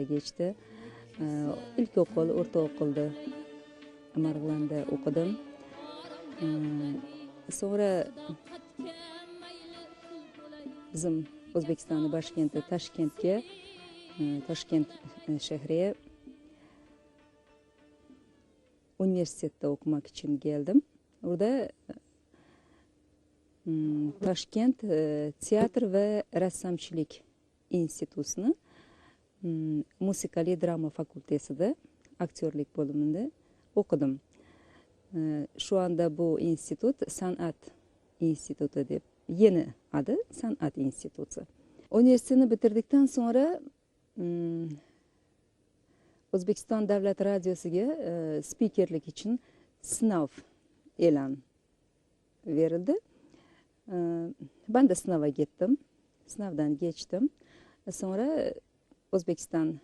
geçti. İlkokul, ortaokulda Marg'ilonda o'qidim. Sonra bizim O'zbekistonning boshkenti Toshkent shahriga universitetda o'qimak uchun keldim. Orada Toshkent teatr va rassomchilik institutini musikali drama fakultetida aktyorlik bo'limida o'qidim. Şu anda bu institut san'at instituti deb yeni adı san'at instituti. Üniversiteni bitirdikten sonra O'zbekiston Davlat Radiosiga spikerlik için sınav e'lon verildi. Ben de sınava gittim. Sınavdan geçtim. Sonra O'zbekiston